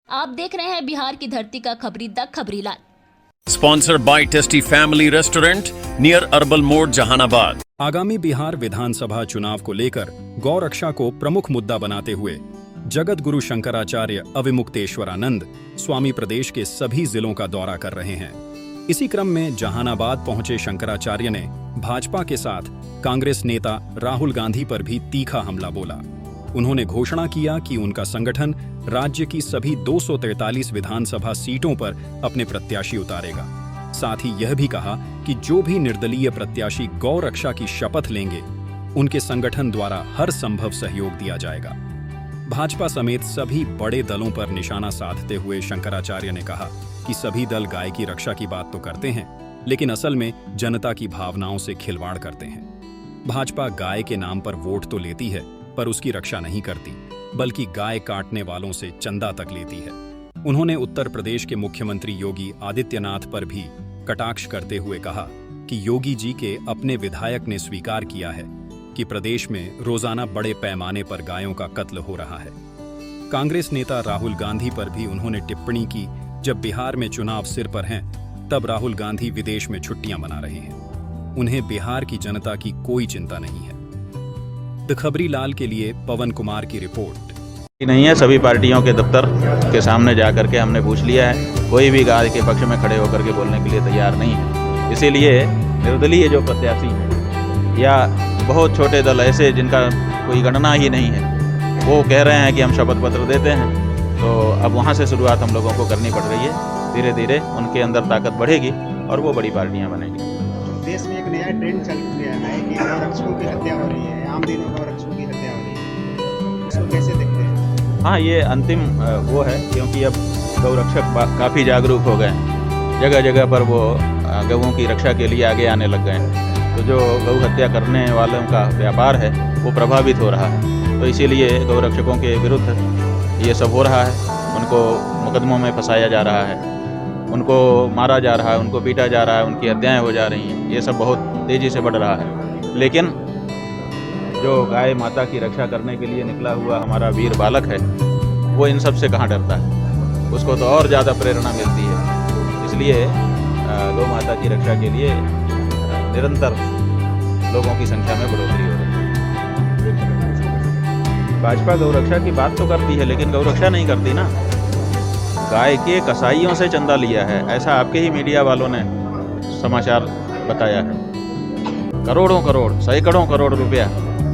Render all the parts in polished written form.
आप देख रहे हैं बिहार की धरती का खबरी the Khabrilal. Sponsored by tasty family restaurant near Arbal मोड़ जहानाबाद। आगामी बिहार विधानसभा चुनाव को लेकर गौ रक्षा को प्रमुख मुद्दा बनाते हुए जगत गुरु शंकराचार्य अविमुक्तेश्वरानंद स्वामी प्रदेश के सभी जिलों का दौरा कर रहे हैं। इसी क्रम में जहानाबाद पहुंचे शंकराचार्य ने भाजपा के साथ कांग्रेस नेता राहुल गांधी पर भी तीखा हमला बोला। उन्होंने घोषणा किया कि उनका संगठन राज्य की सभी 243 विधानसभा सीटों पर अपने प्रत्याशी उतारेगा। साथ ही यह भी कहा कि जो भी निर्दलीय प्रत्याशी गौ रक्षा की शपथ लेंगे, उनके संगठन द्वारा हर संभव सहयोग दिया जाएगा। भाजपा समेत सभी बड़े दलों पर निशाना साधते हुए शंकराचार्य ने कहा कि सभी दल गाय की रक्षा की बात तो करते हैं, लेकिन असल में जनता की भावनाओं से खिलवाड़ करते हैं। भाजपा गाय के नाम पर वोट तो लेती है, पर उसकी रक्षा नहीं करती, बल्कि गाय काटने वालों से चंदा तक लेती है। उन्होंने उत्तर प्रदेश के मुख्यमंत्री योगी आदित्यनाथ पर भी कटाक्ष करते हुए कहा कि योगी जी के अपने विधायक ने स्वीकार किया है कि प्रदेश में रोजाना बड़े पैमाने पर गायों का कत्ल हो रहा है। कांग्रेस नेता राहुल गांधी पर भी उन्होंने टिप्पणी की, जब बिहार में चुनाव सिर पर हैं, तब राहुल गांधी विदेश में छुट्टियां मना रहे हैं। उन्हें बिहार की जनता की कोई चिंता नहीं है। द खबरीलाल के लिए पवन कुमार की रिपोर्ट। नहीं है, सभी पार्टियों के दफ्तर के सामने जाकर के हमने पूछ लिया है, कोई भी गाय के पक्ष में खड़े होकर के बोलने के लिए तैयार नहीं है। इसीलिए निर्दलीय जो प्रत्याशी हैं या बहुत छोटे दल ऐसे जिनका कोई गणना ही नहीं है, वो कह रहे हैं कि हम शपथ पत्र देते हैं, तो अब वहाँ से शुरुआत हम लोगों को करनी पड़ रही है। धीरे धीरे उनके अंदर ताकत बढ़ेगी और वो बड़ी पार्टियाँ बनेंगी। देश में एक नया ट्रेंड चल गया है कि गौरक्षकों की हत्या हो रही है, आम दिनों गौरक्षकों की हत्या हो रही है, इसको कैसे देखते हैं? हाँ, ये अंतिम वो है, क्योंकि अब गौरक्षक काफ़ी जागरूक हो गए हैं। जगह जगह पर वो गौओं की रक्षा के लिए आगे आने लग गए हैं। तो जो गौ हत्या करने वालों का व्यापार है वो प्रभावित हो रहा है। तो इसीलिए गौरक्षकों के विरुद्ध ये सब हो रहा है। उनको मुकदमों में फंसाया जा रहा है, उनको मारा जा रहा है, उनको पीटा जा रहा है, उनकी हत्याएं हो जा रही हैं। ये सब बहुत तेज़ी से बढ़ रहा है। लेकिन जो गाय माता की रक्षा करने के लिए निकला हुआ हमारा वीर बालक है, वो इन सब से कहाँ डरता है, उसको तो और ज़्यादा प्रेरणा मिलती है। इसलिए गौ माता की रक्षा के लिए निरंतर लोगों की संख्या में बढ़ोतरी हो रही है। भाजपा गौरक्षा की बात तो करती है, लेकिन गौरक्षा नहीं करती ना। गाय के कसाईयों से चंदा लिया है, ऐसा आपके ही मीडिया वालों ने समाचार बताया है। करोड़ों करोड़, सैकड़ों करोड़ रुपया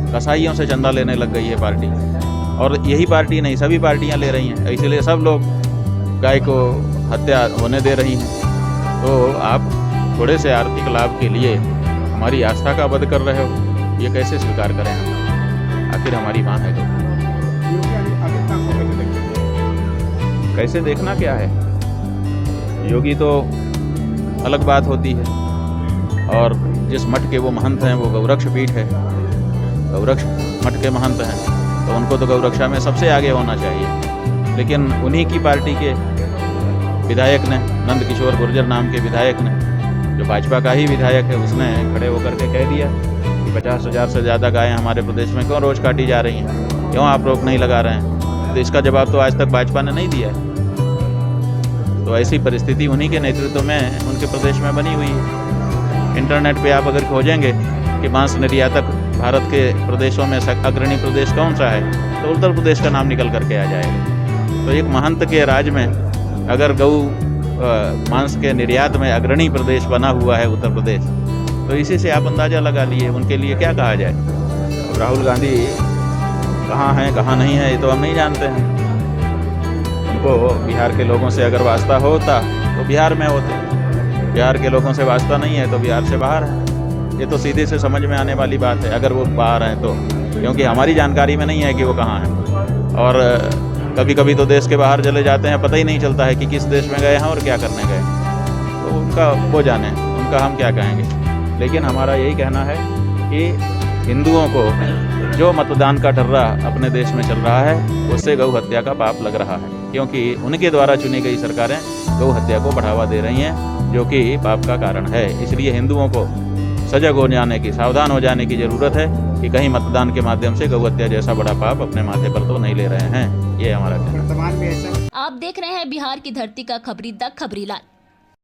कसाईयों से चंदा लेने लग गई है पार्टी। और यही पार्टी नहीं, सभी पार्टियां ले रही हैं। इसलिए सब लोग गाय को हत्या होने दे रही हैं। तो आप थोड़े से आर्थिक लाभ के लिए हमारी आस्था का वध कर रहे हो, ये कैसे स्वीकार करें हम? आखिर हमारी माँ है तो कैसे देखना क्या है? योगी तो अलग बात होती है, और जिस मठ के वो महंत हैं वो गौरक्ष पीठ है, गौरक्ष मठ के महंत हैं, तो उनको तो गौरक्षा में सबसे आगे होना चाहिए। लेकिन उन्हीं की पार्टी के विधायक ने, नंद किशोर गुर्जर नाम के विधायक ने, जो भाजपा का ही विधायक है, उसने खड़े होकर के कह दिया कि 50,000 से ज़्यादा गायें हमारे प्रदेश में क्यों रोज़ काटी जा रही हैं, क्यों आप रोक नहीं लगा रहे हैं? तो इसका जवाब तो आज तक भाजपा ने नहीं दिया है। तो ऐसी परिस्थिति उन्हीं के नेतृत्व में उनके प्रदेश में बनी हुई है। इंटरनेट पे आप अगर खोजेंगे कि मांस निर्यातक भारत के प्रदेशों में अग्रणी प्रदेश कौन सा है, तो उत्तर प्रदेश का नाम निकल करके आ जाएगा। तो एक महंत के राज में अगर गौ मांस के निर्यात में अग्रणी प्रदेश बना हुआ है उत्तर प्रदेश, तो इसी से आप अंदाज़ा लगा लिए उनके लिए क्या कहा जाए। अब राहुल गांधी कहाँ हैं कहाँ नहीं है ये तो हम नहीं जानते हैं। उनको बिहार के लोगों से अगर वास्ता होता तो बिहार में होते, बिहार के लोगों से वास्ता नहीं है तो बिहार से बाहर है। ये तो सीधे से समझ में आने वाली बात है अगर वो बाहर हैं तो, क्योंकि हमारी जानकारी में नहीं है कि वो कहाँ हैं। और कभी कभी तो देश के बाहर चले जाते हैं, पता ही नहीं चलता है कि किस देश में गए हैं और क्या करने गए। तो उनका वो जाने, उनका हम क्या कहेंगे। लेकिन हमारा यही कहना है कि हिंदुओं को जो मतदान का डर्रा अपने देश में चल रहा है, उससे गौ हत्या का पाप लग रहा है, क्योंकि उनके द्वारा चुनी गई सरकारें गौ हत्या को बढ़ावा दे रही हैं, जो कि पाप का कारण है। इसलिए हिंदुओं को सजग हो जाने की, सावधान हो जाने की ज़रूरत है कि कहीं मतदान के माध्यम से गौ हत्या जैसा बड़ा पाप अपने माथे पर तो नहीं ले रहे हैं। ये है हमारा कहना। वर्तमान में ऐसा आप देख रहे हैं बिहार की धरती का खबरी द खबरीलाल।